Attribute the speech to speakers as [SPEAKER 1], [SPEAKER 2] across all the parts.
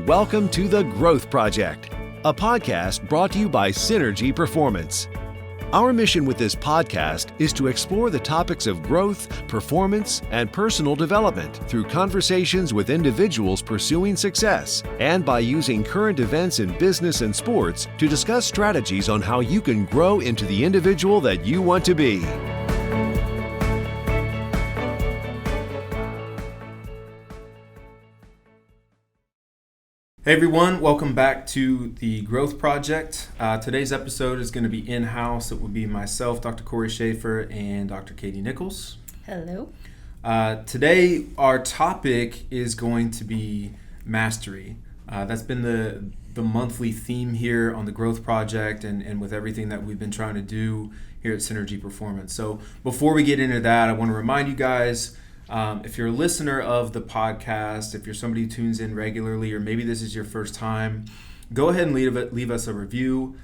[SPEAKER 1] Welcome to The Growth Project, a podcast brought to you by Synergy Performance. Our mission with this podcast is to explore the topics of growth, performance, and personal development through conversations with individuals pursuing success and by using current events in business and sports to discuss strategies on how you can grow into the individual that you want to be.
[SPEAKER 2] Hey everyone, welcome back to The Growth Project. Today's episode is going to be in-house. It will be myself, Dr. Cory Shaffer, and Dr. Katie Nichols.
[SPEAKER 3] Hello.
[SPEAKER 2] Today, our topic is going to be mastery. That's been the monthly theme here on The Growth Project and with everything that we've been trying to do here at Synergy Performance. So before we get into that, I want to remind you guys, if you're a listener of the podcast, if you're somebody who tunes in regularly, or maybe this is your first time, go ahead and leave us a review.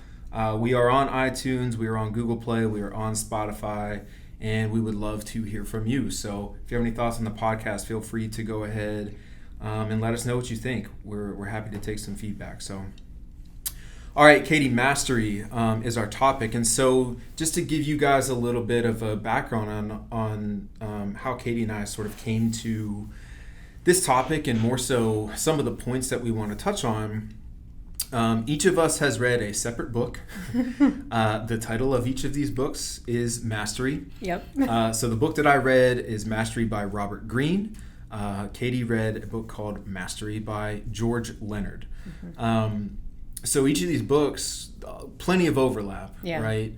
[SPEAKER 2] We are on iTunes, we are on Google Play, we are on Spotify, and we would love to hear from you. So if you have any thoughts on the podcast, feel free to go ahead and let us know what you think. We're happy to take some feedback. So, all right, Katie, mastery is our topic. And so just to give you guys a little bit of a background on how Katie and I sort of came to this topic, and more so some of the points that we want to touch on, each of us has read a separate book. The title of each of these books is Mastery.
[SPEAKER 3] Yep.
[SPEAKER 2] So the book that I read is Mastery by Robert Greene. Katie read a book called Mastery by George Leonard. Mm-hmm. So each of these books, plenty of overlap, right?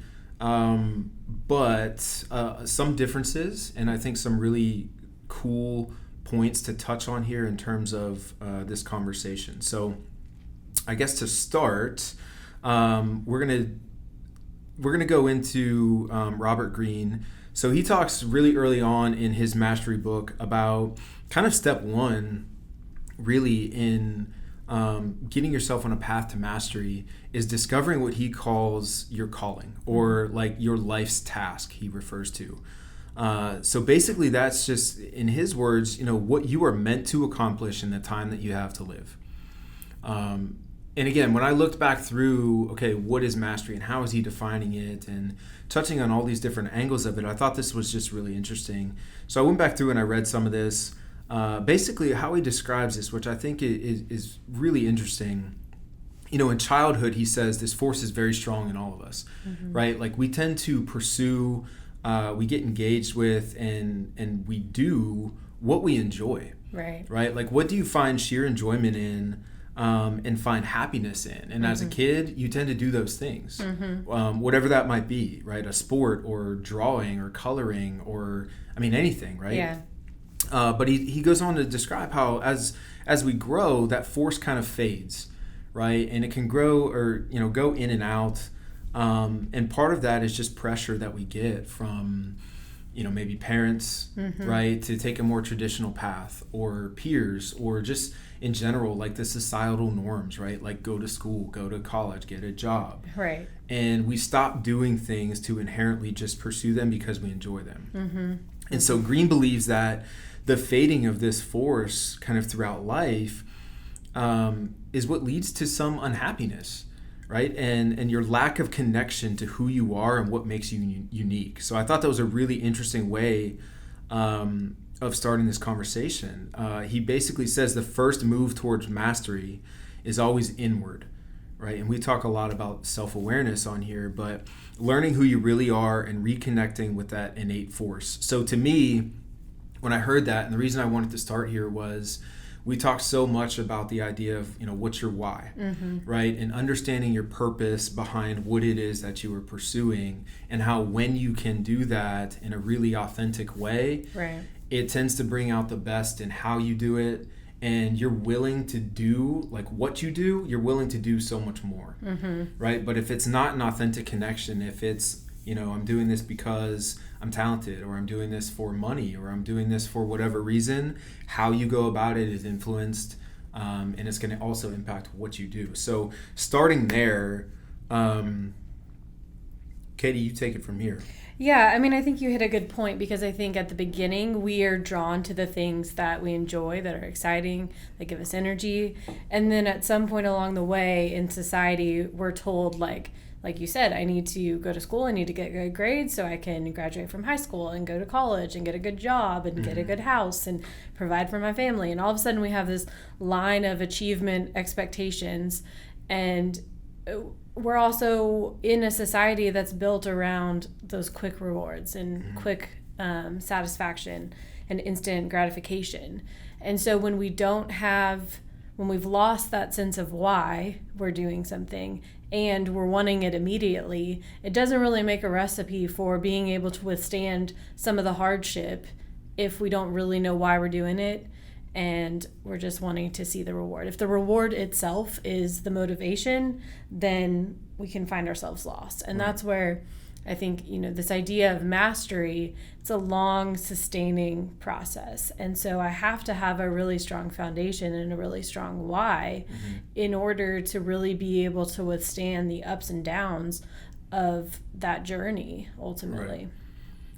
[SPEAKER 2] But some differences, and I think some really cool points to touch on here in terms of this conversation. So I guess to start, we're gonna go into Robert Greene. So he talks really early on in his Mastery book about kind of step one, really in getting yourself on a path to mastery is discovering what he calls your calling, or like your life's task, he refers to. So basically that's just, in his words, what you are meant to accomplish in the time that you have to live. And again, when I looked back through, okay, what is mastery and how is he defining it and touching on all these different angles of it, I thought this was just really interesting. So I went back through and I read some of this. Basically how he describes this, which I think is really interesting. In childhood, he says this force is very strong in all of us, right? Like we tend to pursue, we get engaged with, and we do what we enjoy, right? Like what do you find sheer enjoyment in, and find happiness in? And as a kid, you tend to do those things, whatever that might be, right? A sport or drawing or coloring or, anything, right?
[SPEAKER 3] Yeah.
[SPEAKER 2] But he goes on to describe how as we grow, that force kind of fades, right? And it can grow or go in and out. And part of that is just pressure that we get from maybe parents, right, to take a more traditional path, or peers, or just in general, like the societal norms, right? Like go to school, go to college, get a job.
[SPEAKER 3] Right.
[SPEAKER 2] And we stop doing things to inherently just pursue them because we enjoy them. And so Greene believes that the fading of this force kind of throughout life is what leads to some unhappiness, right? And your lack of connection to who you are and what makes you unique. So I thought that was a really interesting way of starting this conversation. He basically says the first move towards mastery is always inward, right? And we talk a lot about self-awareness on here, but learning who you really are and reconnecting with that innate force. So to me, when I heard that, and the reason I wanted to start here was we talked so much about the idea of, what's your why, right? And understanding your purpose behind what it is that you are pursuing, and how when you can do that in a really authentic way,
[SPEAKER 3] right,
[SPEAKER 2] it tends to bring out the best in how you do it. And you're willing to do, like what you do, you're willing to do so much more, right? But if it's not an authentic connection, if it's, I'm doing this because I'm talented, or I'm doing this for money, or I'm doing this for whatever reason, how you go about it is influenced, and it's going to also impact what you do. So starting there, can Katie, you take it from here.
[SPEAKER 3] Yeah, I mean, I think you hit a good point, because I think at the beginning we are drawn to the things that we enjoy, that are exciting, that give us energy. And then at some point along the way in society, we're told, like you said, I need to go to school, I need to get good grades so I can graduate from high school and go to college and get a good job and get a good house and provide for my family. And all of a sudden we have this line of achievement expectations, and we're also in a society that's built around those quick rewards and quick satisfaction and instant gratification. And so when we've lost that sense of why we're doing something and we're wanting it immediately, it doesn't really make a recipe for being able to withstand some of the hardship if we don't really know why we're doing it and we're just wanting to see the reward. If the reward itself is the motivation, then we can find ourselves lost. And that's where I think, this idea of mastery, it's a long, sustaining process. And so I have to have a really strong foundation and a really strong why in order to really be able to withstand the ups and downs of that journey, ultimately.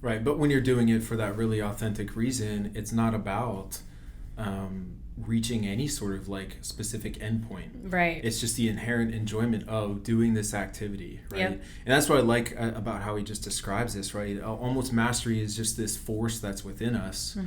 [SPEAKER 2] Right. But when you're doing it for that really authentic reason, it's not about reaching any sort of like specific endpoint.
[SPEAKER 3] Right.
[SPEAKER 2] It's just the inherent enjoyment of doing this activity, right?
[SPEAKER 3] Yep.
[SPEAKER 2] And that's what I like about how he just describes this, right? Almost mastery is just this force that's within us,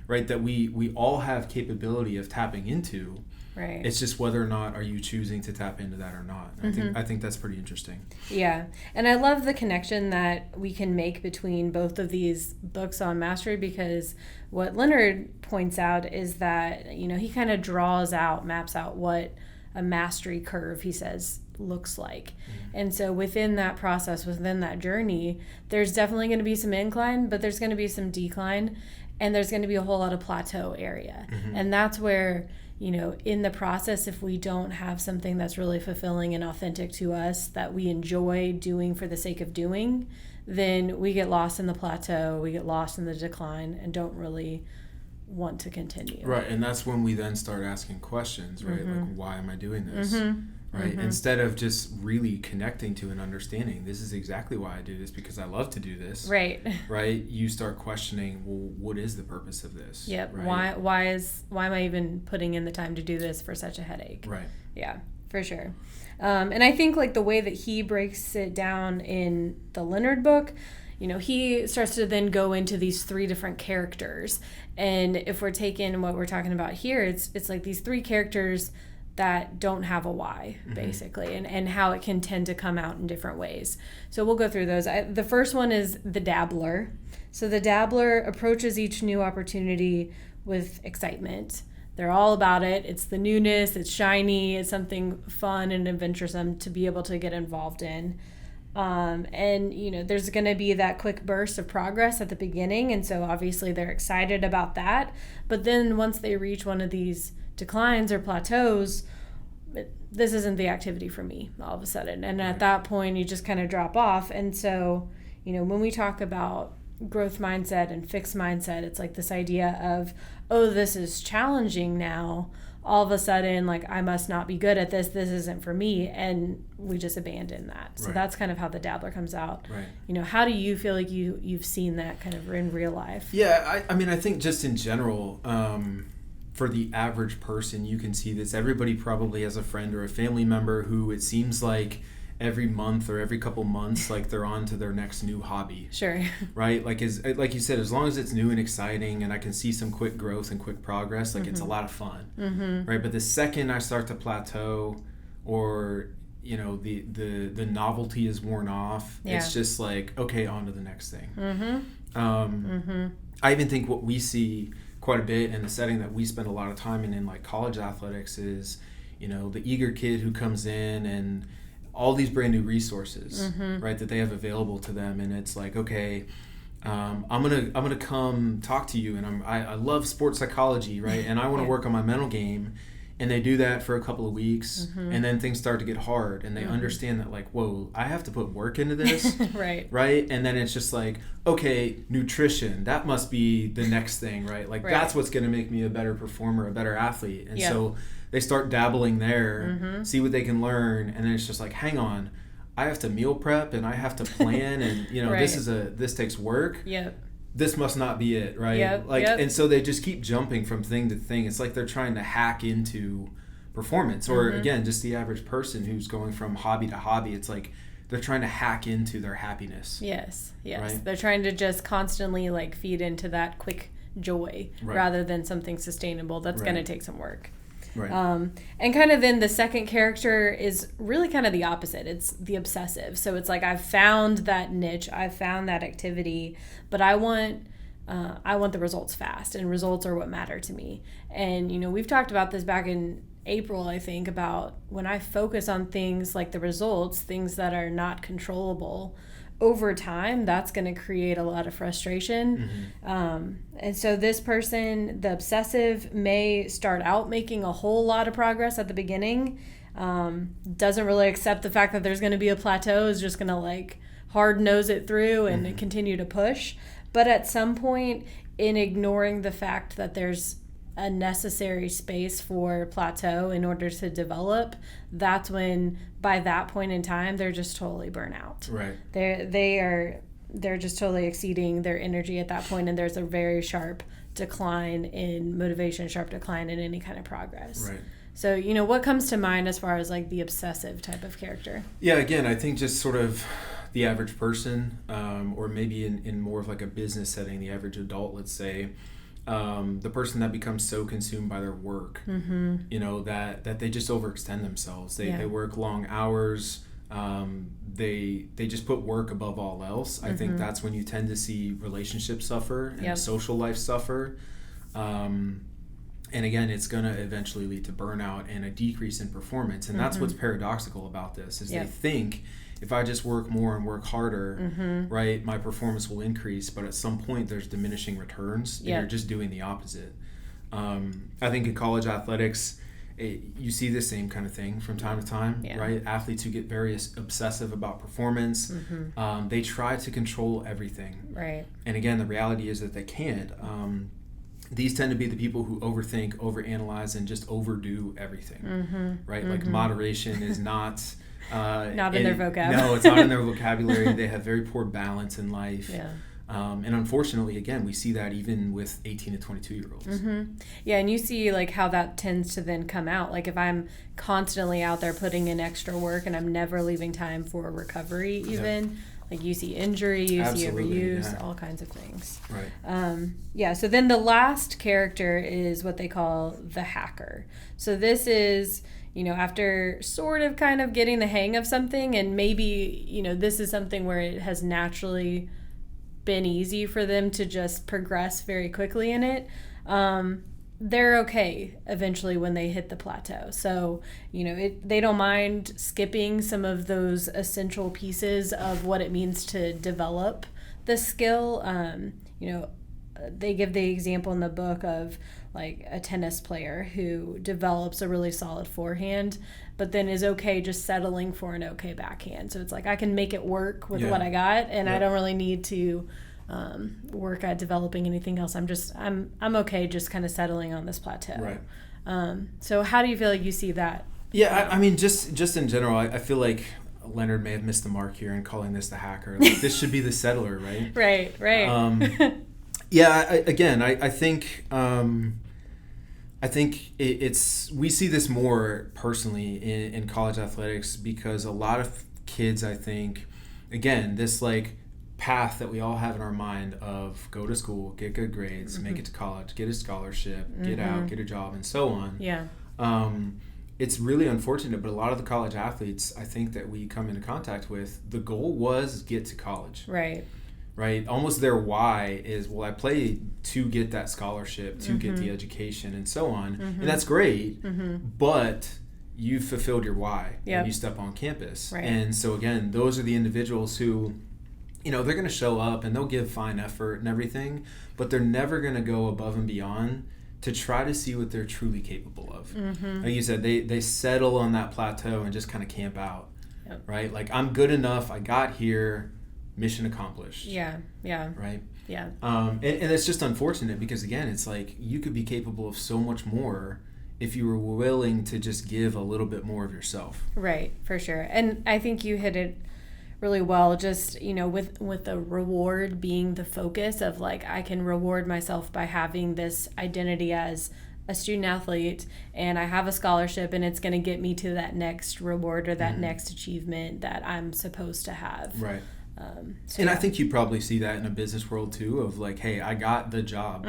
[SPEAKER 2] right? That we all have capability of tapping into.
[SPEAKER 3] Right.
[SPEAKER 2] It's just whether or not are you choosing to tap into that or not. I think that's pretty interesting.
[SPEAKER 3] Yeah. And I love the connection that we can make between both of these books on mastery, because what Leonard points out is that, he kind of maps out what a mastery curve, he says, looks like. And so within that process, within that journey, there's definitely going to be some incline, but there's going to be some decline, and there's going to be a whole lot of plateau area. And that's where, in the process, if we don't have something that's really fulfilling and authentic to us that we enjoy doing for the sake of doing, then we get lost in the plateau, we get lost in the decline, and don't really want to continue.
[SPEAKER 2] Right, and that's when we then start asking questions, right? Like, why am I doing this? Right? Instead of just really connecting to and understanding, this is exactly why I do this, because I love to do this.
[SPEAKER 3] Right.
[SPEAKER 2] Right? You start questioning, well, what is the purpose of this?
[SPEAKER 3] Yep.
[SPEAKER 2] Right?
[SPEAKER 3] Why am I even putting in the time to do this for such a headache?
[SPEAKER 2] Right.
[SPEAKER 3] Yeah, for sure. And I think like the way that he breaks it down in the Leonard book, he starts to then go into these 3 different characters. And if we're taking what we're talking about here, it's like these 3 characters that don't have a why, basically, and how it can tend to come out in different ways. So we'll go through those. The first one is the dabbler. So the dabbler approaches each new opportunity with excitement. They're all about it. It's the newness, it's shiny, it's something fun and adventuresome to be able to get involved in. And there's going to be that quick burst of progress at the beginning, and so obviously they're excited about that. But then once they reach one of these declines or plateaus, this isn't the activity for me all of a sudden, and at that point you just kind of drop off. And so when we talk about growth mindset and fixed mindset, it's like this idea of, oh, this is challenging now, all of a sudden, like, I must not be good at this isn't for me, and we just abandon that. So that's kind of how the dabbler comes out. Right. How do you feel like you've seen that kind of in real life?
[SPEAKER 2] Yeah, I mean, I think just in general, for the average person, you can see this. Everybody probably has a friend or a family member who it seems like every month or every couple months, like they're on to their next new hobby. Sure. Right? Like you said, as long as it's new and exciting and I can see some quick growth and quick progress, like it's a lot of fun. Right? But the second I start to plateau or the novelty is worn off, it's just like, okay, on to the next thing. I even think what we see quite a bit in the setting that we spend a lot of time in like college athletics is, the eager kid who comes in and all these brand new resources, right, that they have available to them, and it's like, okay, I'm gonna come talk to you, and I love sports psychology, right, and I want to work on my mental game. And they do that for a couple of weeks, and then things start to get hard, and they understand that, like, whoa, I have to put work into this, right? And then it's just like, okay, nutrition, that must be the next thing, right? Like, that's what's going to make me a better performer, a better athlete. And so they start dabbling there, see what they can learn, and then it's just like, hang on, I have to meal prep and I have to plan and, you know,
[SPEAKER 3] Right.
[SPEAKER 2] this takes work.
[SPEAKER 3] Yep.
[SPEAKER 2] This must not be it, right?
[SPEAKER 3] Yep,
[SPEAKER 2] Like,
[SPEAKER 3] yep.
[SPEAKER 2] and so they just keep jumping from thing to thing. It's like they're trying to hack into performance, or again, just the average person who's going from hobby to hobby. It's like they're trying to hack into their happiness.
[SPEAKER 3] Yes.
[SPEAKER 2] Right?
[SPEAKER 3] They're trying to just constantly like feed into that quick joy
[SPEAKER 2] Right.
[SPEAKER 3] rather than something sustainable that's
[SPEAKER 2] Right.
[SPEAKER 3] going to take some work.
[SPEAKER 2] Right.
[SPEAKER 3] And kind of then the second character is really kind of the opposite. It's the obsessive. So it's like I've found that niche, I've found that activity, but I want the results fast, and results are what matter to me. And you know, we've talked about this back in April, I think, about when I focus on things like the results, things that are not controllable, over time, that's going to create a lot of frustration. And so this person, the obsessive, may start out making a whole lot of progress at the beginning, doesn't really accept the fact that there's going to be a plateau, is just going to like hard nose it through and continue to push. But at some point, in ignoring the fact that there's a necessary space for plateau in order to develop, that's when, by that point in time, they're just totally burnt out.
[SPEAKER 2] Right.
[SPEAKER 3] They're just totally exceeding their energy at that point, and there's a very sharp decline in motivation, sharp decline in any kind of progress.
[SPEAKER 2] Right.
[SPEAKER 3] So, you know, what comes to mind as far as like the obsessive type of character?
[SPEAKER 2] Yeah, again, I think just sort of the average person, or maybe in more of like a business setting, the average adult, let's say, the person that becomes so consumed by their work, you know, that they just overextend themselves. They work long hours. They just put work above all else. I think that's when you tend to see relationships suffer and social life suffer. And again, it's going to eventually lead to burnout and a decrease in performance. And that's what's paradoxical about this, is they think, if I just work more and work harder, right, my performance will increase. But at some point, there's diminishing returns, and you're just doing the opposite. I think in college athletics, you see the same kind of thing from time to time, right? Athletes who get very obsessive about performance, they try to control everything.
[SPEAKER 3] Right.
[SPEAKER 2] And again, the reality is that they can't. These tend to be the people who overthink, overanalyze, and just overdo everything, right? Like moderation is not...
[SPEAKER 3] not in their vocab.
[SPEAKER 2] No, it's not in their vocabulary. They have very poor balance in life.
[SPEAKER 3] Yeah.
[SPEAKER 2] And unfortunately, again, we see that even with 18 to 22-year-olds.
[SPEAKER 3] Yeah, and you see like how that tends to then come out. Like if I'm constantly out there putting in extra work and I'm never leaving time for recovery even, like you see injury, you see overuse, all kinds of things.
[SPEAKER 2] Right.
[SPEAKER 3] So then the last character is what they call the hacker. So this is, you know, after sort of kind of getting the hang of something, and maybe, you know, this is something where it has naturally been easy for them to just progress very quickly in it. They're okay eventually when they hit the plateau. So, you know, they don't mind skipping some of those essential pieces of what it means to develop the skill. You know, they give the example in the book of like a tennis player who develops a really solid forehand, but then is okay just settling for an okay backhand. So it's like I can make it work with what I got, and I don't really need to work at developing anything else. I'm okay just kind of settling on this plateau.
[SPEAKER 2] Right.
[SPEAKER 3] So how do you feel like you see that?
[SPEAKER 2] Yeah, I mean, just in general, I feel like Leonard may have missed the mark here in calling this the hacker. Like, this should be the settler, right?
[SPEAKER 3] Right.
[SPEAKER 2] I think it's we see this more personally in college athletics, because a lot of kids, I think, again, this like path that we all have in our mind of go to school, get good grades, make it to college, get a scholarship, get out, get a job, and so on.
[SPEAKER 3] Yeah.
[SPEAKER 2] It's really unfortunate, but a lot of the college athletes, I think, that we come into contact with, the goal was get to college. Right? Almost their why is, well, I played to get that scholarship, to get the education, and so on. And that's great, but you fulfilled your why when you step on campus.
[SPEAKER 3] Right.
[SPEAKER 2] And so, again, those are the individuals who, you know, they're going to show up and they'll give fine effort and everything, but they're never going to go above and beyond to try to see what they're truly capable of. Like you said, they settle on that plateau and just kind of camp out, right? Like, I'm good enough, I got here, mission accomplished.
[SPEAKER 3] Yeah.
[SPEAKER 2] Right?
[SPEAKER 3] Yeah.
[SPEAKER 2] And it's just unfortunate because, again, it's like you could be capable of so much more if you were willing to just give a little bit more of yourself.
[SPEAKER 3] Right, for sure. And I think you hit it really well, just, with the reward being the focus of like, I can reward myself by having this identity as a student athlete, and I have a scholarship, and it's going to get me to that next reward or that next achievement that I'm supposed to have.
[SPEAKER 2] Right.
[SPEAKER 3] So
[SPEAKER 2] and I think you probably see that in a business world too, of like, hey, I got the job.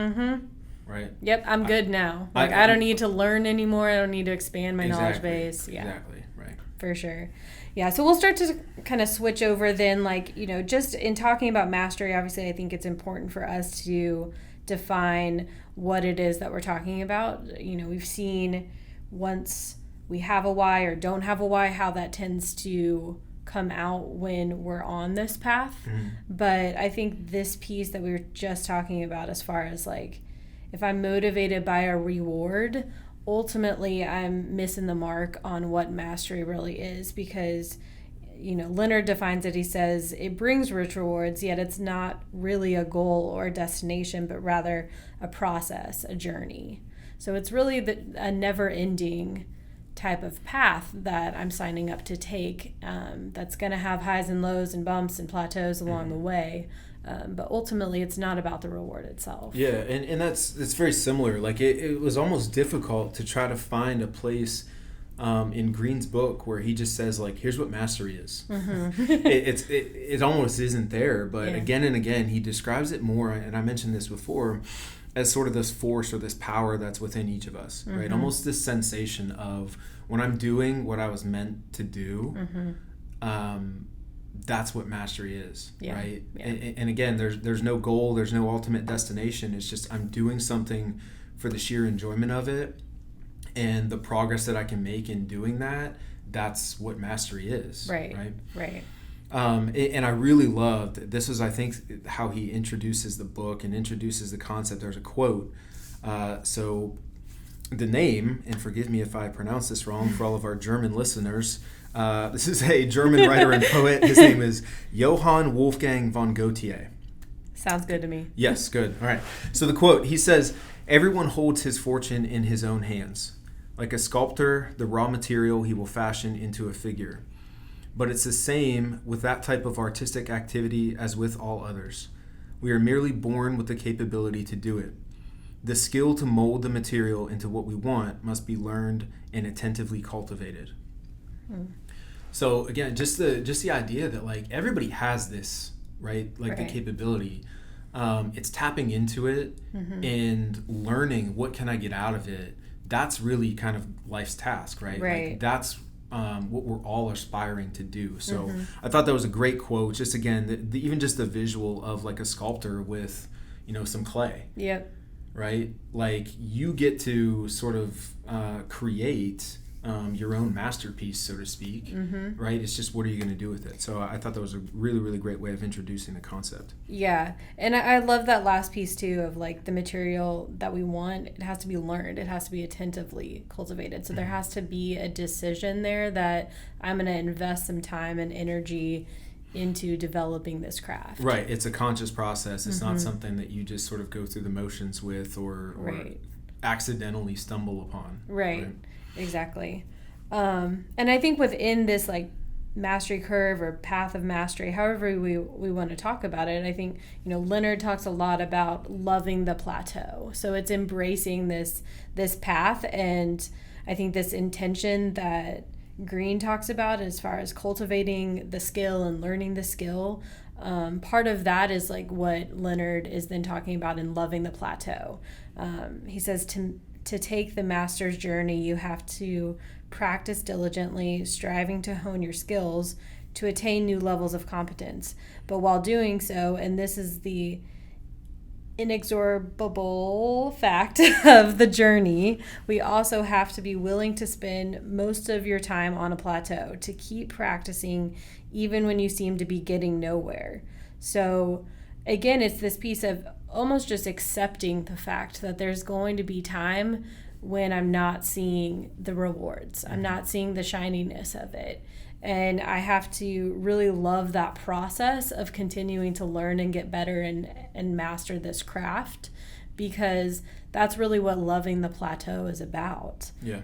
[SPEAKER 2] Right.
[SPEAKER 3] Yep, I'm good now. Like, I don't need to learn anymore. I don't need to expand my knowledge base. Yeah.
[SPEAKER 2] Exactly. Right.
[SPEAKER 3] For sure. Yeah, so we'll start to kind of switch over then, like, just in talking about mastery, obviously I think it's important for us to define what it is that we're talking about. We've seen once we have a why or don't have a why, how that tends to come out when we're on this path. But I think this piece that we were just talking about, as far as like, if I'm motivated by a reward, ultimately I'm missing the mark on what mastery really is, because Leonard defines it. He says it brings rich rewards, yet it's not really a goal or a destination, but rather a process, a journey. So it's really a never-ending type of path that I'm signing up to take, that's going to have highs and lows and bumps and plateaus along the way. But ultimately, it's not about the reward itself.
[SPEAKER 2] Yeah, and that's very similar. Like, it was almost difficult to try to find a place in Green's book where he just says, like, here's what mastery is. It almost isn't there, but again and again, he describes it more, and I mentioned this before, as sort of this force or this power that's within each of us, right? Almost this sensation of, when I'm doing what I was meant to do, that's what mastery is, right? Yeah. And again, there's no goal, there's no ultimate destination. It's just, I'm doing something for the sheer enjoyment of it, and the progress that I can make in doing that, that's what mastery is. Right. And I really loved, this is, I think, how he introduces the book and introduces the concept. There's a quote. So the name, and forgive me if I pronounce this wrong for all of our German listeners, this is a German writer and poet. His name is Johann Wolfgang von Goethe.
[SPEAKER 3] Sounds good to me.
[SPEAKER 2] Yes, good. All right. So the quote, he says, "Everyone holds his fortune in his own hands. Like a sculptor, the raw material he will fashion into a figure. But it's the same with that type of artistic activity as with all others. We are merely born with the capability to do it. The skill to mold the material into what we want must be learned and attentively cultivated." So again, just the idea that, like, everybody has this, right? Like, the capability. It's tapping into it and learning, what can I get out of it? That's really kind of life's task, right? Like, that's what we're all aspiring to do. So I thought that was a great quote. Just again, even just the visual of, like, a sculptor with, some clay.
[SPEAKER 3] Yep.
[SPEAKER 2] Right? Like, you get to sort of create your own masterpiece, so to speak, right? It's just, what are you going to do with it? So I thought that was a really, really great way of introducing the concept.
[SPEAKER 3] Yeah, and I love that last piece too, of like, the material that we want, it has to be learned, it has to be attentively cultivated. So there has to be a decision there that I'm going to invest some time and energy into developing this craft. Right,
[SPEAKER 2] it's a conscious process. It's not something that you just sort of go through the motions with or accidentally stumble upon.
[SPEAKER 3] Right. Exactly. And I think within this, like, mastery curve or path of mastery, however we want to talk about it, I think, Leonard talks a lot about loving the plateau. So it's embracing this path, and I think this intention that Green talks about as far as cultivating the skill and learning the skill, part of that is like what Leonard is then talking about in loving the plateau. He says to take the master's journey, you have to practice diligently, striving to hone your skills to attain new levels of competence. But while doing so, and this is the inexorable fact of the journey, we also have to be willing to spend most of your time on a plateau, to keep practicing even when you seem to be getting nowhere. So again, it's this piece of almost just accepting the fact that there's going to be time when I'm not seeing the rewards. I'm not seeing the shininess of it. And I have to really love that process of continuing to learn and get better and master this craft, because that's really what loving the plateau is about.
[SPEAKER 2] Yeah.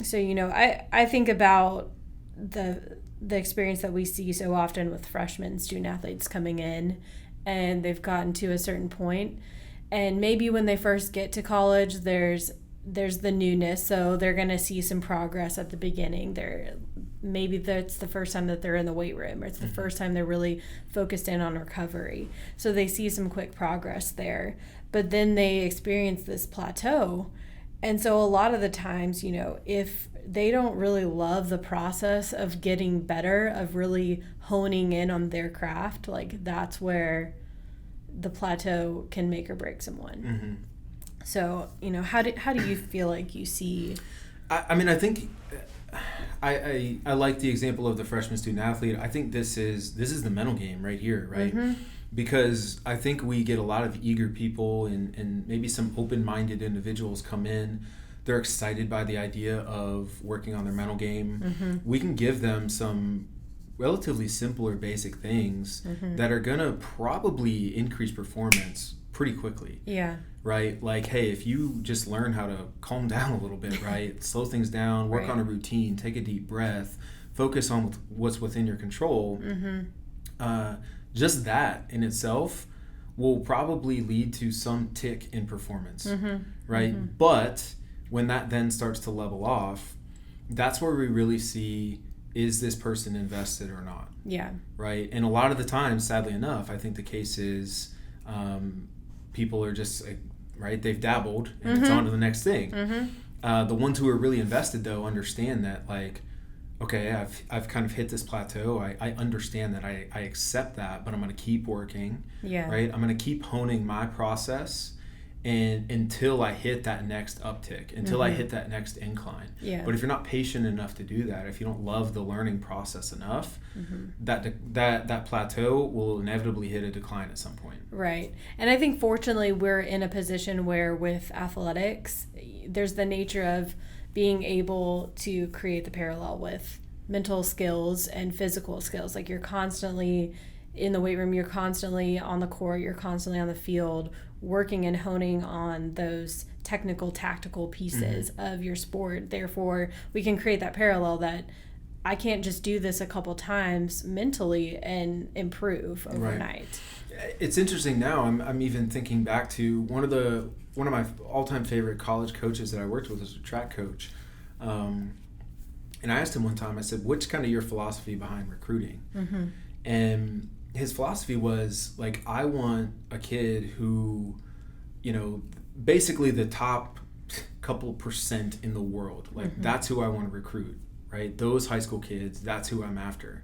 [SPEAKER 3] So, I think about the experience that we see so often with freshmen student athletes coming in, and they've gotten to a certain point, and maybe when they first get to college, there's the newness, so they're going to see some progress at the beginning. Maybe that's the first time that they're in the weight room, or it's the first time they're really focused in on recovery. So they see some quick progress there, but then they experience this plateau. And so a lot of the times, if they don't really love the process of getting better, of really honing in on their craft, like that's where the plateau can make or break someone.
[SPEAKER 2] Mm-hmm.
[SPEAKER 3] So, how do you feel like you see?
[SPEAKER 2] I think I like the example of the freshman student athlete. I think this is the mental game right here, right?
[SPEAKER 3] Mm-hmm.
[SPEAKER 2] Because I think we get a lot of eager people and maybe some open-minded individuals come in. They're excited by the idea of working on their mental game.
[SPEAKER 3] Mm-hmm.
[SPEAKER 2] We can give them some relatively simple or basic things that are going to probably increase performance pretty quickly.
[SPEAKER 3] Yeah.
[SPEAKER 2] Right? Like, hey, if you just learn how to calm down a little bit, right? Slow things down, work on a routine, take a deep breath, focus on what's within your control. Just that in itself will probably lead to some tick in performance, right? But when that then starts to level off, that's where we really see, is this person invested or not?
[SPEAKER 3] Yeah. Right?
[SPEAKER 2] And a lot of the times, sadly enough, I think the case is people are just, right, they've dabbled and it's on to the next thing. The ones who are really invested, though, understand that, like, okay, I've kind of hit this plateau. I understand that. I accept that, but I'm going to keep working.
[SPEAKER 3] Yeah.
[SPEAKER 2] Right? I'm going to keep honing my process and until I hit that next uptick, until I hit that next incline.
[SPEAKER 3] Yeah.
[SPEAKER 2] But if you're not patient enough to do that, if you don't love the learning process enough, that plateau will inevitably hit a decline at some point.
[SPEAKER 3] Right. And I think fortunately we're in a position where with athletics, there's the nature of being able to create the parallel with mental skills and physical skills. Like, you're constantly in the weight room, you're constantly on the court, you're constantly on the field, working and honing on those technical, tactical pieces of your sport. Therefore, we can create that parallel that I can't just do this a couple times mentally and improve overnight.
[SPEAKER 2] Right. It's interesting now. I'm even thinking back to one of my all-time favorite college coaches that I worked with was a track coach. And I asked him one time, I said, what's kind of your philosophy behind recruiting? And his philosophy was, like, I want a kid who, basically the top couple percent in the world. Like, that's who I want to recruit, right? Those high school kids, that's who I'm after.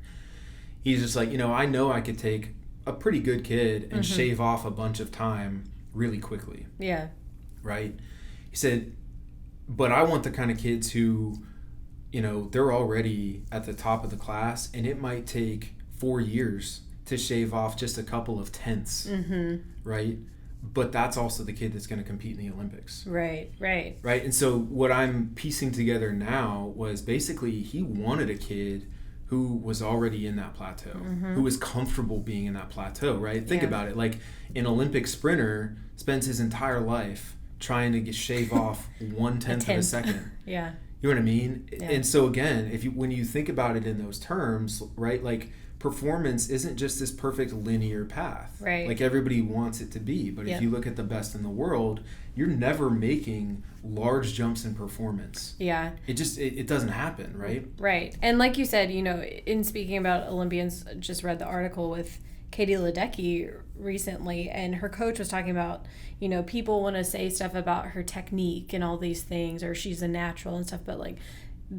[SPEAKER 2] He's just like, I know I could take a pretty good kid and shave off a bunch of time really quickly.
[SPEAKER 3] Yeah.
[SPEAKER 2] Right? He said, but I want the kind of kids who, they're already at the top of the class, and it might take 4 years to shave off just a couple of tenths, right? But that's also the kid that's going to compete in the Olympics.
[SPEAKER 3] Right.
[SPEAKER 2] And so what I'm piecing together now was basically he wanted a kid who was already in that plateau, who was comfortable being in that plateau, right? Think about it. Like, an Olympic sprinter spends his entire life trying to shave off 1/10 of a second.
[SPEAKER 3] Yeah.
[SPEAKER 2] You know what I mean?
[SPEAKER 3] Yeah.
[SPEAKER 2] And so again, when you think about it in those terms, right? Like, performance isn't just this perfect linear path.
[SPEAKER 3] Right.
[SPEAKER 2] Like, everybody wants it to be, but if you look at the best in the world, you're never making large jumps in performance.
[SPEAKER 3] Yeah.
[SPEAKER 2] It doesn't happen, right?
[SPEAKER 3] Right. And like you said, in speaking about Olympians, just read the article with Katie Ledecky recently, and her coach was talking about, people want to say stuff about her technique and all these things, or she's a natural and stuff, but, like,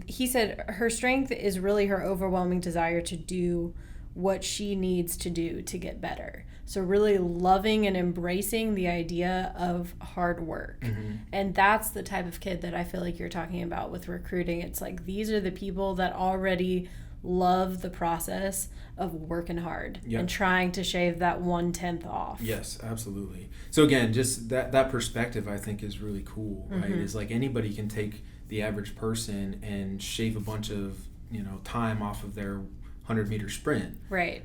[SPEAKER 3] he said her strength is really her overwhelming desire to do what she needs to do to get better. So really loving and embracing the idea of hard work. And that's the type of kid that I feel like you're talking about with recruiting. It's like, these are the people that already love the process of working hard and trying to shave that 1/10 off.
[SPEAKER 2] Yes, absolutely. So again, just that perspective I think is really cool, right? It's like anybody can take the average person and shave a bunch of, time off of their 100-meter sprint.
[SPEAKER 3] Right.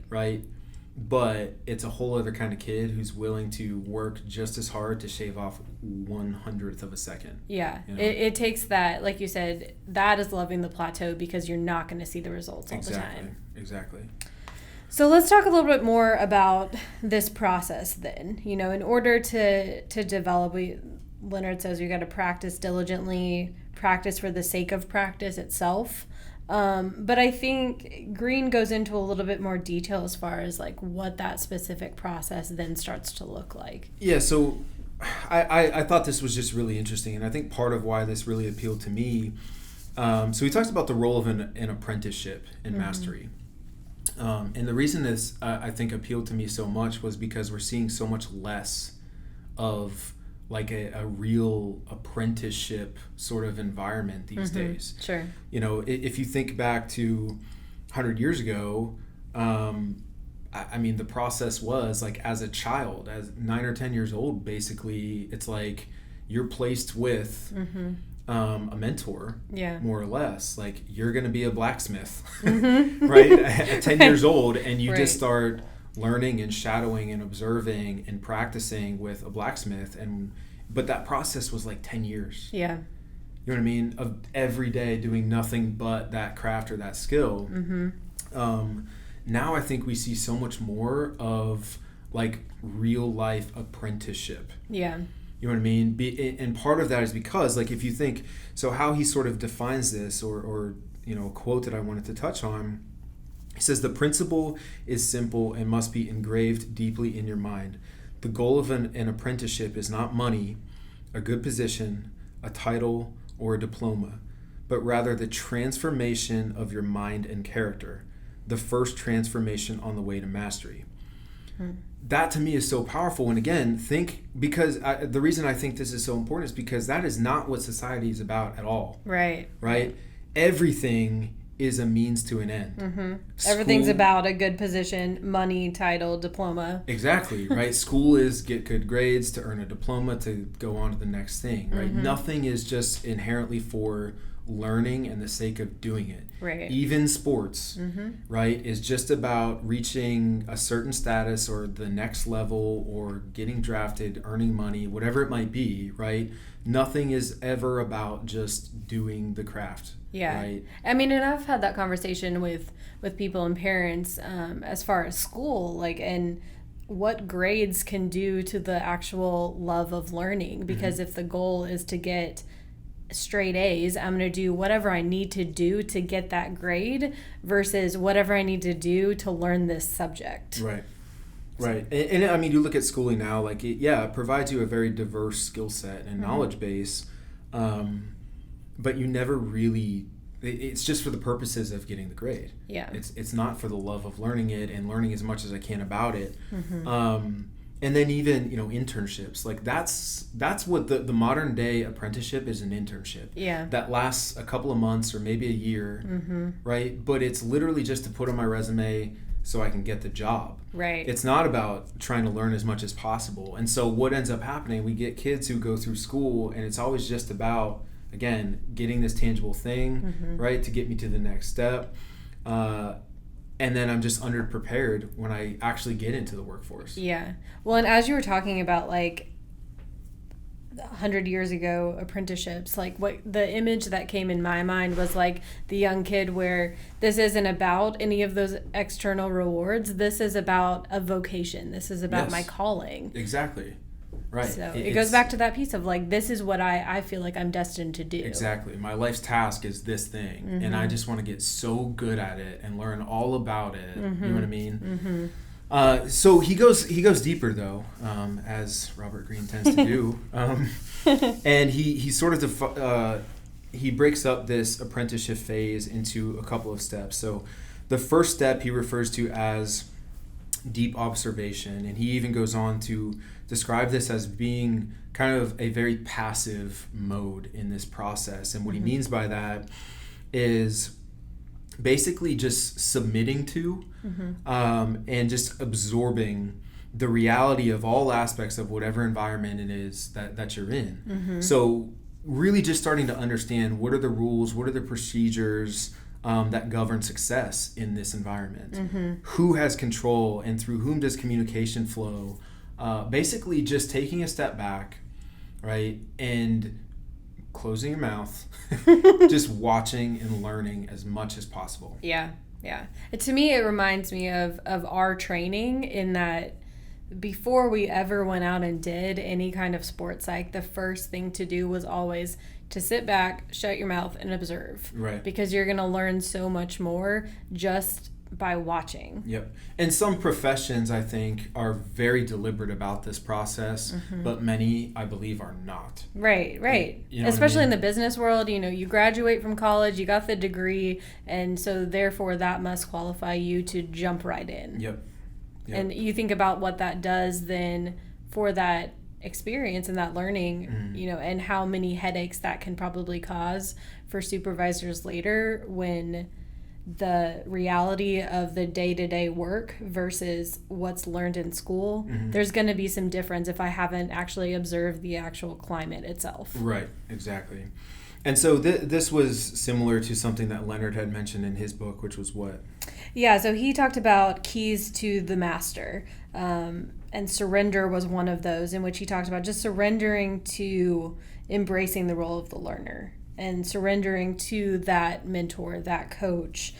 [SPEAKER 2] but it's a whole other kind of kid who's willing to work just as hard to shave off 1/100th of a second.
[SPEAKER 3] Yeah.
[SPEAKER 2] You know?
[SPEAKER 3] It takes that, like you said, that is loving the plateau, because you're not going to see the results all the time.
[SPEAKER 2] Exactly.
[SPEAKER 3] So let's talk a little bit more about this process then. You know, in order to develop, Leonard says you got to practice diligently, practice for the sake of practice itself. But I think Green goes into a little bit more detail as far as like what that specific process then starts to look like.
[SPEAKER 2] Yeah, so I thought this was just really interesting, and I think part of why this really appealed to me, so he talks about the role of an apprenticeship in mastery. And the reason this I think appealed to me so much was because we're seeing so much less of like a real apprenticeship sort of environment these days.
[SPEAKER 3] Sure.
[SPEAKER 2] You know, if you think back to 100 years ago, I mean, the process was like as a child, as 9 or 10 years old, basically, it's like you're placed with a mentor, more or less. Like you're going to be a blacksmith, right? At 10 years old, and you just start learning and shadowing and observing and practicing with a blacksmith, but that process was like 10 years.
[SPEAKER 3] Yeah.
[SPEAKER 2] You know what I mean? Of every day doing nothing but that craft or that skill. Now I think we see so much more of like real life apprenticeship.
[SPEAKER 3] Yeah.
[SPEAKER 2] You know what I mean? And part of that is because, like, if you think, so how he sort of defines this, or you know, a quote that I wanted to touch on, he says, the principle is simple and must be engraved deeply in your mind. The goal of an apprenticeship is not money, a good position, a title, or a diploma, but rather the transformation of your mind and character, the first transformation on the way to mastery. That to me is so powerful. And again, the reason I think this is so important is because that is not what society is about at all.
[SPEAKER 3] Right.
[SPEAKER 2] Everything is a means to an end.
[SPEAKER 3] Everything's about a good position, money, title, diploma.
[SPEAKER 2] Exactly, right? School is get good grades to earn a diploma to go on to the next thing, right? Nothing is just inherently for learning and the sake of doing it.
[SPEAKER 3] Right.
[SPEAKER 2] Even sports, right, is just about reaching a certain status or the next level or getting drafted, earning money, whatever it might be, right? Nothing is ever about just doing the craft.
[SPEAKER 3] Yeah.
[SPEAKER 2] Right?
[SPEAKER 3] I mean, and I've had that conversation with people and parents as far as school, like, and what grades can do to the actual love of learning. Because if the goal is to get straight A's, I'm going to do whatever I need to do to get that grade versus whatever I need to do to learn this subject.
[SPEAKER 2] Right. And I mean, you look at schooling now, like, it provides you a very diverse skill set and knowledge base, but you never really, it's just for the purposes of getting the grade. Yeah. It's not for the love of learning it and learning as much as I can about it. And then even, you know, internships, like that's what the modern day apprenticeship is, an internship. Yeah. That lasts a couple of months or maybe a year, right? But it's literally just to put on my resume so I can get the job. Right. It's not about trying to learn as much as possible. And so what ends up happening, we get kids who go through school and it's always just about, again, getting this tangible thing, right, to get me to the next step. And then I'm just underprepared when I actually get into the workforce. Yeah. Well,
[SPEAKER 3] and as you were talking about, like, 100 years ago apprenticeships, like, what the image that came in my mind was like the young kid where this isn't about any of those external rewards. This is about a vocation. This is about my calling.
[SPEAKER 2] Exactly. Right.
[SPEAKER 3] So it goes back to that piece of like, this is what I feel like I'm destined to do.
[SPEAKER 2] Exactly. My life's task is this thing, and I just want to get so good at it and learn all about it. You know what I mean? So he goes deeper though, as Robert Greene tends to do, and he sort of he breaks up this apprenticeship phase into a couple of steps. So the first step he refers to as deep observation, and he even goes on to describe this as being kind of a very passive mode in this process. And what he means by that is basically just submitting to and just absorbing the reality of all aspects of whatever environment it is that you're in. So really just starting to understand what are the rules, what are the procedures, that govern success in this environment. Who has control and through whom does communication flow? Basically just taking a step back, right, and closing your mouth, just watching and learning as much as possible.
[SPEAKER 3] Yeah. To me, it reminds me of our training in that before we ever went out and did any kind of sports psych, the first thing to do was always to sit back, shut your mouth, and observe.
[SPEAKER 2] Right.
[SPEAKER 3] Because you're going to learn so much more just by watching.
[SPEAKER 2] Yep. And some professions, I think, are very deliberate about this process, but many, I believe, are not.
[SPEAKER 3] Right. You know, especially in the business world, you graduate from college, you got the degree, and so therefore that must qualify you to jump right in.
[SPEAKER 2] Yep.
[SPEAKER 3] And you think about what that does then for that experience and that learning, and how many headaches that can probably cause for supervisors later when the reality of the day-to-day work versus what's learned in school, there's going to be some difference if I haven't actually observed the actual climate itself.
[SPEAKER 2] Right, exactly. And so this was similar to something that Leonard had mentioned in his book, which was what?
[SPEAKER 3] Yeah, so he talked about keys to the master, and surrender was one of those, in which he talked about just surrendering to embracing the role of the learner and surrendering to that mentor, that coach,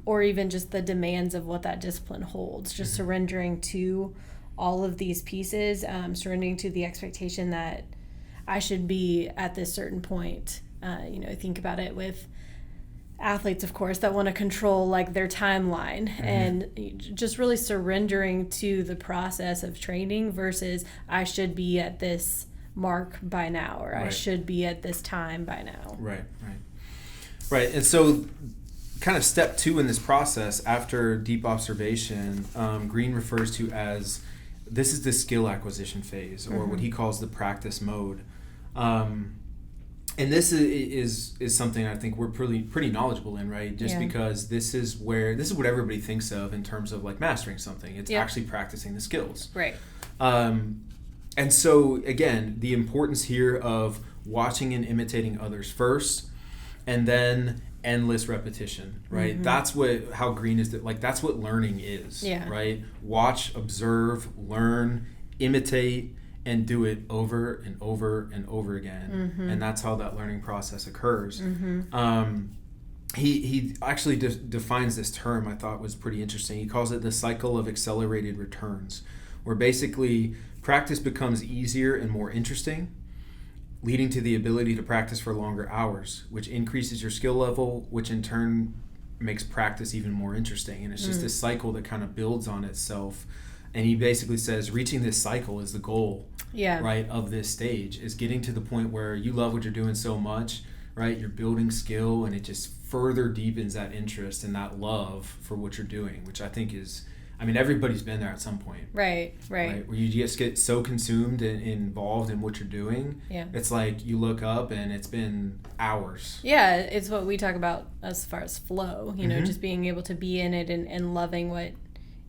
[SPEAKER 3] or even just the demands of what that discipline holds, just surrendering to all of these pieces, surrendering to the expectation that I should be at this certain point. Think about it with athletes, of course, that want to control like their timeline, and just really surrendering to the process of training versus I should be at this mark by now, or I should be at this time by now. Right.
[SPEAKER 2] And so kind of step 2 in this process after deep observation, Green refers to as this is the skill acquisition phase, or what he calls the practice mode. And this is something I think we're pretty knowledgeable in, right? Just because this is what everybody thinks of in terms of like mastering something. It's actually practicing the skills.
[SPEAKER 3] Right.
[SPEAKER 2] And so again, the importance here of watching and imitating others first, and then endless repetition, right? That's how Green is that's what learning is, right? Watch, observe, learn, imitate, and do it over and over and over again. And that's how that learning process occurs. He actually defines this term I thought was pretty interesting. He calls it the cycle of accelerated returns, where basically practice becomes easier and more interesting, leading to the ability to practice for longer hours, which increases your skill level, which in turn makes practice even more interesting. And it's just this cycle that kind of builds on itself. And he basically says reaching this cycle is the goal, right, of this stage, is getting to the point where you love what you're doing so much, right? You're building skill, and it just further deepens that interest and that love for what you're doing, which I think is, everybody's been there at some point. Right. Where you just get so consumed and involved in what you're doing. Yeah. It's like you look up and it's been hours.
[SPEAKER 3] Yeah, it's what we talk about as far as flow, just being able to be in it and loving what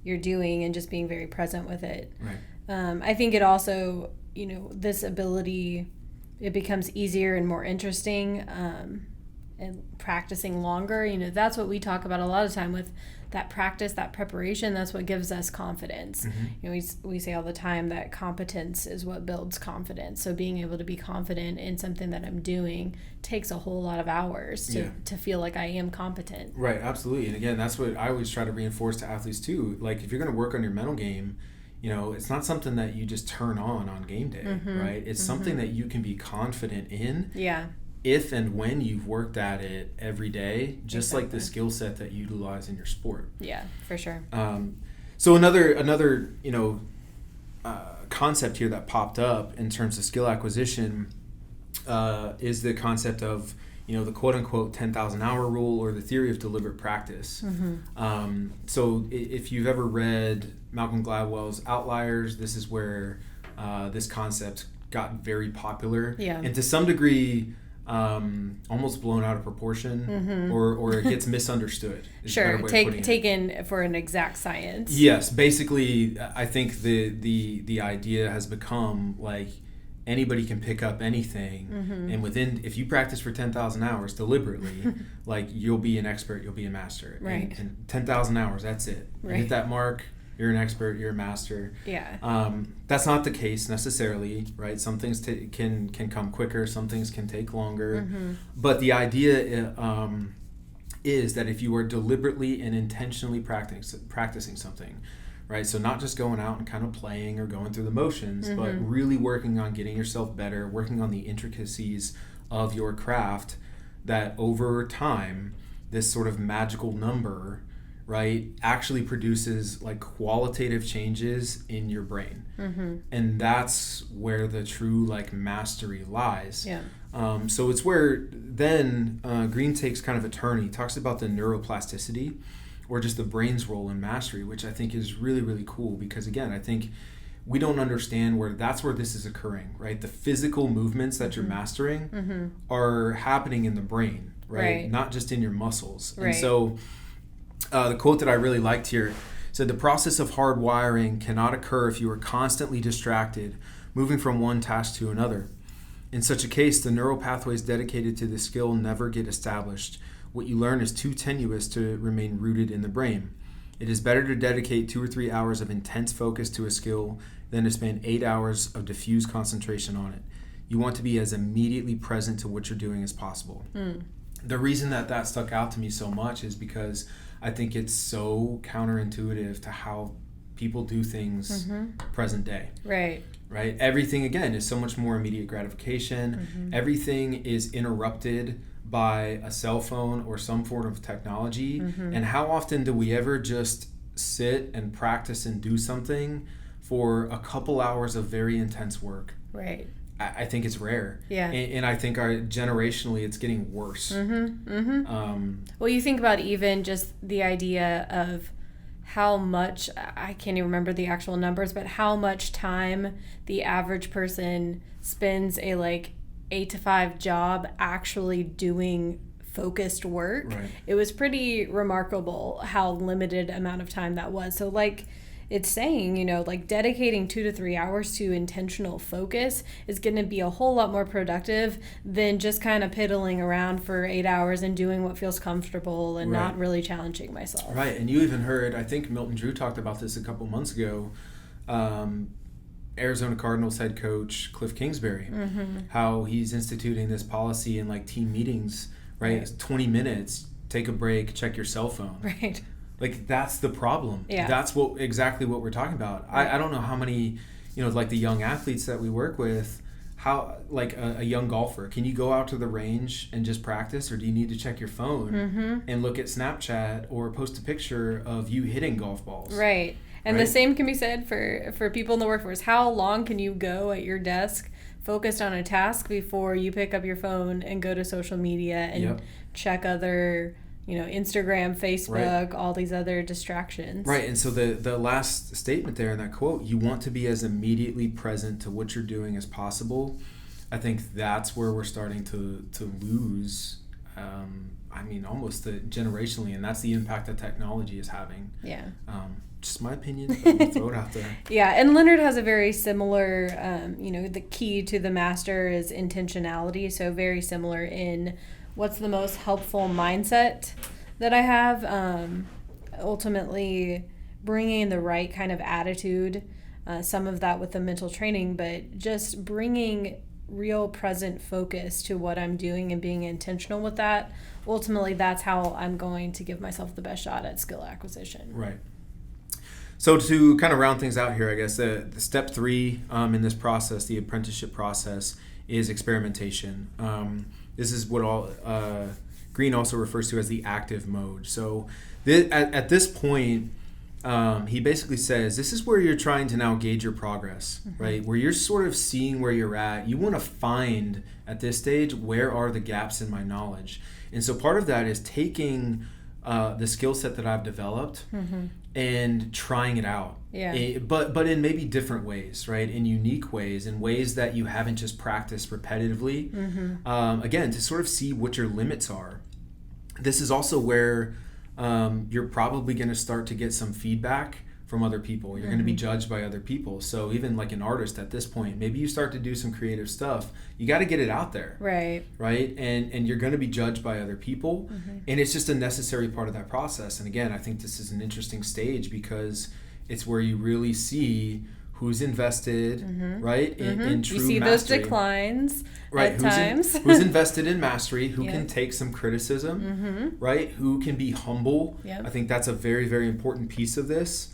[SPEAKER 3] you're doing and just being very present with it. Right. I think it also, this ability, it becomes easier and more interesting, and practicing longer. That's what we talk about a lot of time with that practice, that preparation. That's what gives us confidence. We say all the time that competence is what builds confidence. So being able to be confident in something that I'm doing takes a whole lot of hours to feel like I am competent.
[SPEAKER 2] Right, absolutely. And again, that's what I always try to reinforce to athletes too. Like if you're going to work on your mental game, it's not something that you just turn on game day, right? It's something that you can be confident in. Yeah. If and when you've worked at it every day, just like the skill set that you utilize in your sport.
[SPEAKER 3] Yeah, for sure.
[SPEAKER 2] So another concept here that popped up in terms of skill acquisition is the concept of the quote unquote 10,000 hour rule, or the theory of deliberate practice. So if you've ever read Malcolm Gladwell's Outliers, this is where this concept got very popular, and to some degree almost blown out of proportion, or it gets misunderstood.
[SPEAKER 3] Sure, taken for an exact science.
[SPEAKER 2] Yes, basically, I think the idea has become like anybody can pick up anything. And if you practice for 10,000 hours deliberately, like, you'll be an expert, you'll be a master.
[SPEAKER 3] Right.
[SPEAKER 2] And 10,000 hours, that's it.
[SPEAKER 3] Right.
[SPEAKER 2] You hit that mark, you're an expert, you're a master.
[SPEAKER 3] Yeah.
[SPEAKER 2] That's not the case necessarily, right? Some things can come quicker, some things can take longer. But the idea is that if you are deliberately and intentionally practicing something, right? So not just going out and kind of playing or going through the motions, but really working on getting yourself better, working on the intricacies of your craft, that over time, this sort of magical number, right, actually produces like qualitative changes in your brain. And that's where the true like mastery lies.
[SPEAKER 3] Yeah.
[SPEAKER 2] So it's where then Green takes kind of a turn. He talks about the neuroplasticity, or just the brain's role in mastery, which I think is really, really cool, because again, I think we don't understand where this is occurring, right? The physical movements that you're mastering are happening in the brain, right? Not just in your muscles.
[SPEAKER 3] Right.
[SPEAKER 2] And so the quote that I really liked here said, "The process of hardwiring cannot occur if you are constantly distracted, moving from one task to another. In such a case, the neural pathways dedicated to the skill never get established. What you learn is too tenuous to remain rooted in the brain. It is better to dedicate 2 or 3 hours of intense focus to a skill than to spend 8 hours of diffuse concentration on it. You want to be as immediately present to what you're doing as possible." The reason that stuck out to me so much is because I think it's so counterintuitive to how people do things present day. Right? Everything, again, is so much more immediate gratification. Everything is interrupted by a cell phone or some form of technology. And how often do we ever just sit and practice and do something for a couple hours of very intense work?
[SPEAKER 3] Right.
[SPEAKER 2] I think it's rare.
[SPEAKER 3] Yeah.
[SPEAKER 2] And I think generationally it's getting worse.
[SPEAKER 3] Well, you think about even just the idea of how much, I can't even remember the actual numbers, but how much time the average person spends a like 8 to 5 job actually doing focused work.
[SPEAKER 2] Right.
[SPEAKER 3] It was pretty remarkable how limited amount of time that was. So like it's saying, you know, like dedicating 2 to 3 hours to intentional focus is going to be a whole lot more productive than just kind of piddling around for 8 hours and doing what feels comfortable and not really challenging myself.
[SPEAKER 2] Right. And you even heard, I think Milton Drew talked about this a couple months ago, Arizona Cardinals head coach Cliff Kingsbury, how he's instituting this policy in like team meetings, right? 20 minutes, take a break, check your cell phone.
[SPEAKER 3] Right.
[SPEAKER 2] Like, that's the problem.
[SPEAKER 3] Yeah.
[SPEAKER 2] That's exactly what we're talking about. I don't know how many, you know, like the young athletes that we work with, how, like a young golfer, can you go out to the range and just practice, or do you need to check your phone and look at Snapchat or post a picture of you hitting golf balls?
[SPEAKER 3] Right. And the same can be said for people in the workforce. How long can you go at your desk focused on a task before you pick up your phone and go to social media and check other, you know, Instagram, Facebook, all these other distractions?
[SPEAKER 2] Right. And so the last statement there in that quote, you want to be as immediately present to what you're doing as possible. I think that's where we're starting to lose, I mean, almost generationally, and that's the impact that technology is having.
[SPEAKER 3] Yeah.
[SPEAKER 2] Just my opinion, but I'm gonna throw it out there.
[SPEAKER 3] Yeah, and Leonard has a very similar, you know, the key to the master is intentionality. So very similar in what's the most helpful mindset that I have. Ultimately, bringing the right kind of attitude, some of that with the mental training, but just bringing real present focus to what I'm doing and being intentional with that. Ultimately, that's how I'm going to give myself the best shot at skill acquisition.
[SPEAKER 2] Right. So to kind of round things out here, I guess the step 3 in this process, the apprenticeship process, is experimentation. This is what Green also refers to as the active mode. So at this point, he basically says this is where you're trying to now gauge your progress, right? Where you're sort of seeing where you're at. You want to find at this stage, where are the gaps in my knowledge? And so part of that is taking the skill set that I've developed and trying it out.
[SPEAKER 3] Yeah.
[SPEAKER 2] But in maybe different ways, right? In unique ways, in ways that you haven't just practiced repetitively. Again, to sort of see what your limits are. This is also where you're probably going to start to get some feedback from other people. You're going to be judged by other people. So even like an artist at this point, maybe you start to do some creative stuff. You got to get it out there.
[SPEAKER 3] Right.
[SPEAKER 2] Right. And you're going to be judged by other people. And it's just a necessary part of that process. And again, I think this is an interesting stage because it's where you really see who's invested, right, in true mastery.
[SPEAKER 3] You see those declines at times.
[SPEAKER 2] Who's invested in mastery, who can take some criticism, right, who can be humble. I think that's a very, very important piece of this,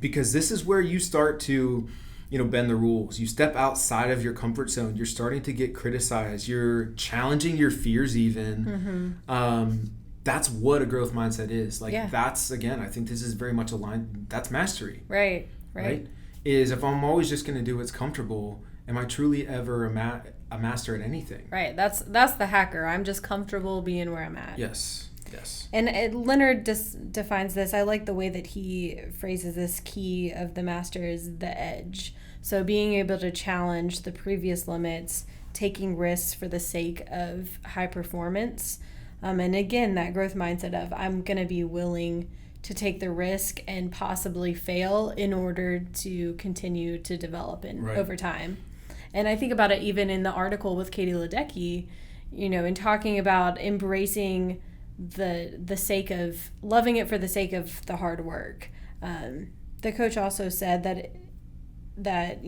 [SPEAKER 2] because this is where you start to, bend the rules. You step outside of your comfort zone. You're starting to get criticized. You're challenging your fears even. That's what a growth mindset is. That's, again, I think this is very much aligned. That's mastery.
[SPEAKER 3] Right.
[SPEAKER 2] Is if I'm always just going to do what's comfortable, am I truly ever a master at anything?
[SPEAKER 3] Right. That's the hacker. I'm just comfortable being where I'm at.
[SPEAKER 2] Yes.
[SPEAKER 3] And Leonard defines this. I like the way that he phrases this key of the master is the edge. So being able to challenge the previous limits, taking risks for the sake of high performance. And again, that growth mindset of I'm going to be willing to take the risk and possibly fail in order to continue to develop over time. And I think about it even in the article with Katie Ledecky, in talking about embracing the sake of loving it for the sake of the hard work. The coach also said that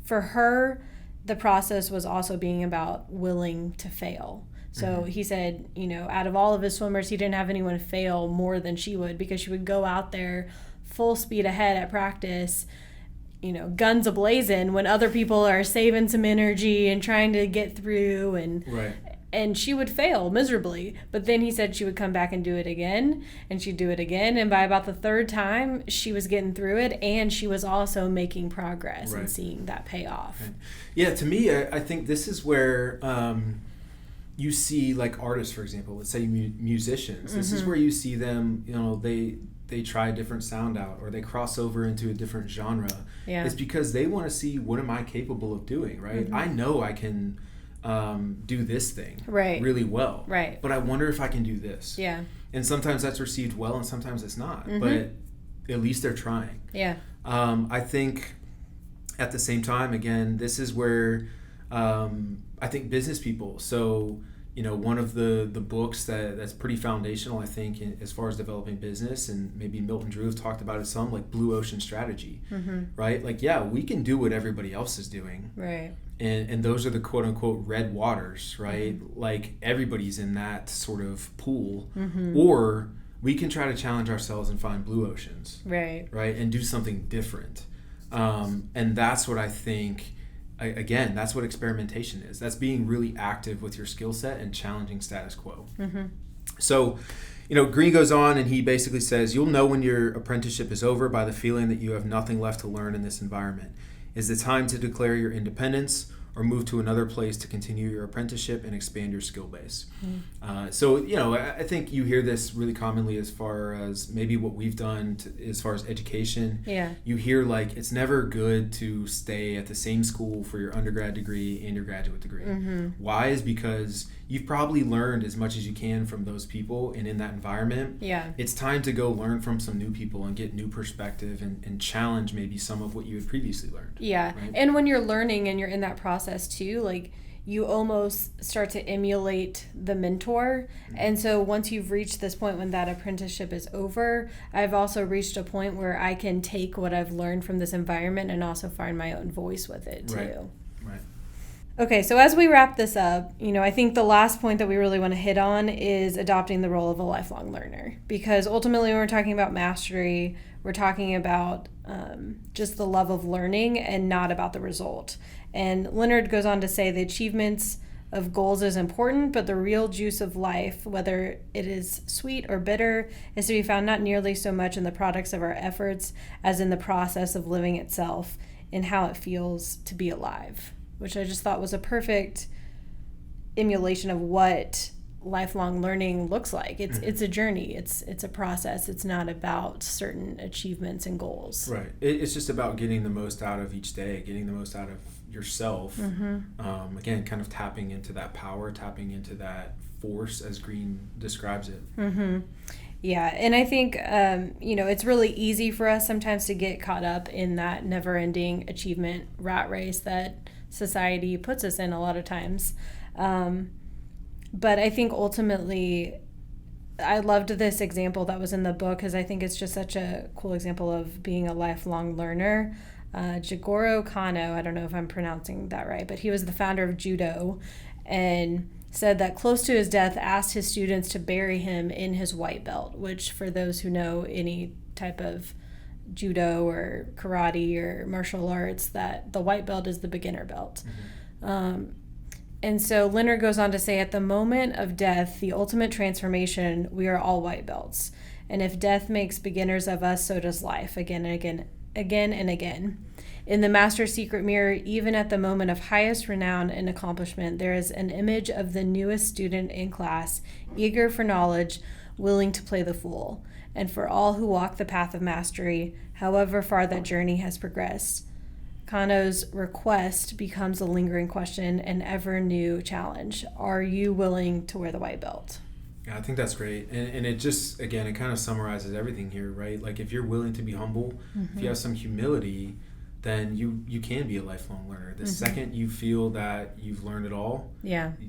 [SPEAKER 3] for her, the process was also being about willing to fail. So he said, out of all of his swimmers, he didn't have anyone fail more than she would, because she would go out there full speed ahead at practice, guns a-blazing, when other people are saving some energy and trying to get through, and she would fail miserably. But then he said she would come back and do it again, and she'd do it again. And by about the third time, she was getting through it, and she was also making progress and seeing that pay off.
[SPEAKER 2] Right. Yeah, to me, I think this is where... you see like artists, for example, let's say musicians. This is where you see them, they try a different sound out, or they cross over into a different genre. It's because they want to see, what am I capable of doing, right? I know I can do this thing really well, but I wonder if I can do this. And sometimes that's received well, and sometimes it's not, but at least they're trying. I think at the same time, again, this is where I think business people, so one of the books that's pretty foundational, I think, as far as developing business, and maybe Milton Drew have talked about it some, like Blue Ocean Strategy, right? Like, we can do what everybody else is doing,
[SPEAKER 3] right?
[SPEAKER 2] And those are the quote unquote red waters, right? Like everybody's in that sort of pool, or we can try to challenge ourselves and find blue oceans, right? And do something different, and that's what I think. Again, that's what experimentation is. That's being really active with your skill set and challenging status quo. So, Green goes on and he basically says, you'll know when your apprenticeship is over by the feeling that you have nothing left to learn in this environment. Is the time to declare your independence or move to another place to continue your apprenticeship and expand your skill base. So, I think you hear this really commonly as far as maybe what we've done as far as education. You hear like it's never good to stay at the same school for your undergrad degree and your graduate degree. Why? Is because you've probably learned as much as you can from those people and in that environment. It's time to go learn from some new people and get new perspective and challenge maybe some of what you had previously learned. Right?
[SPEAKER 3] And when you're learning and you're in that process too, like you almost start to emulate the mentor. And so once you've reached this point when that apprenticeship is over, I've also reached a point where I can take what I've learned from this environment and also find my own voice with it too.
[SPEAKER 2] Right.
[SPEAKER 3] Okay, so as we wrap this up, I think the last point that we really want to hit on is adopting the role of a lifelong learner. Because ultimately when we're talking about mastery, we're talking about just the love of learning and not about the result. And Leonard goes on to say the achievements of goals is important, but the real juice of life, whether it is sweet or bitter, is to be found not nearly so much in the products of our efforts as in the process of living itself and how it feels to be alive, which I just thought was a perfect emulation of what lifelong learning looks like. It's a journey. It's a process. It's not about certain achievements and goals.
[SPEAKER 2] Right. It's just about getting the most out of each day, getting the most out of yourself. Again, kind of tapping into that power, tapping into that force as Green describes it.
[SPEAKER 3] Yeah, and I think, it's really easy for us sometimes to get caught up in that never-ending achievement rat race that society puts us in a lot of times. But I think ultimately, I loved this example that was in the book because I think it's just such a cool example of being a lifelong learner. Jigoro Kano, I don't know if I'm pronouncing that right, but he was the founder of judo, and said that close to his death asked his students to bury him in his white belt, which for those who know any type of judo or karate or martial arts, that the white belt is the beginner belt. And so Leonard goes on to say, at the moment of death, the ultimate transformation, we are all white belts. And if death makes beginners of us, so does life, again and again, again and again. In the Master's secret mirror, even at the moment of highest renown and accomplishment, there is an image of the newest student in class, eager for knowledge, willing to play the fool. And for all who walk the path of mastery, however far that journey has progressed, Kano's request becomes a lingering question, an ever new challenge. Are you willing to wear the white belt?
[SPEAKER 2] Yeah, I think that's great. And it just, again, it kind of summarizes everything here, right? Like if you're willing to be humble, if you have some humility, then you can be a lifelong learner. The second you feel that you've learned it all,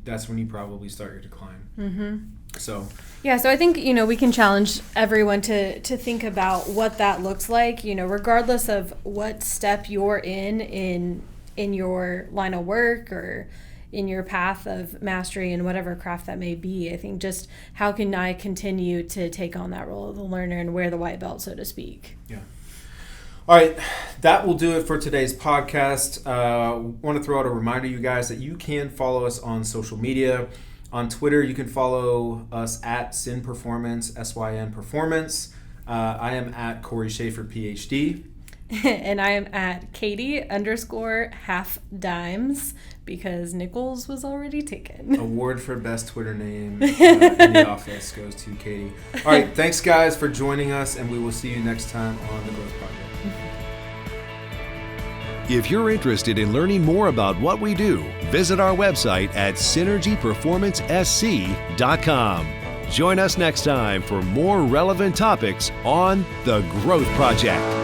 [SPEAKER 2] that's when you probably start your decline. So
[SPEAKER 3] I think, we can challenge everyone to think about what that looks like, regardless of what step you're in your line of work or in your path of mastery in whatever craft that may be. I think just how can I continue to take on that role of the learner and wear the white belt, so to speak.
[SPEAKER 2] Yeah. All right, that will do it for today's podcast. Want to throw out a reminder, you guys, that you can follow us on social media. On Twitter, you can follow us at Syn Performance, SYN Performance. I am at Cory Shaffer, PhD.
[SPEAKER 3] And I am at Katie_half-dimes because Nichols was already taken.
[SPEAKER 2] Award for best Twitter name in the office goes to Katie. All right, thanks guys for joining us, and we will see you next time on The Growth Project.
[SPEAKER 1] If you're interested in learning more about what we do, visit our website at synergyperformancesc.com. Join us next time for more relevant topics on The Growth Project.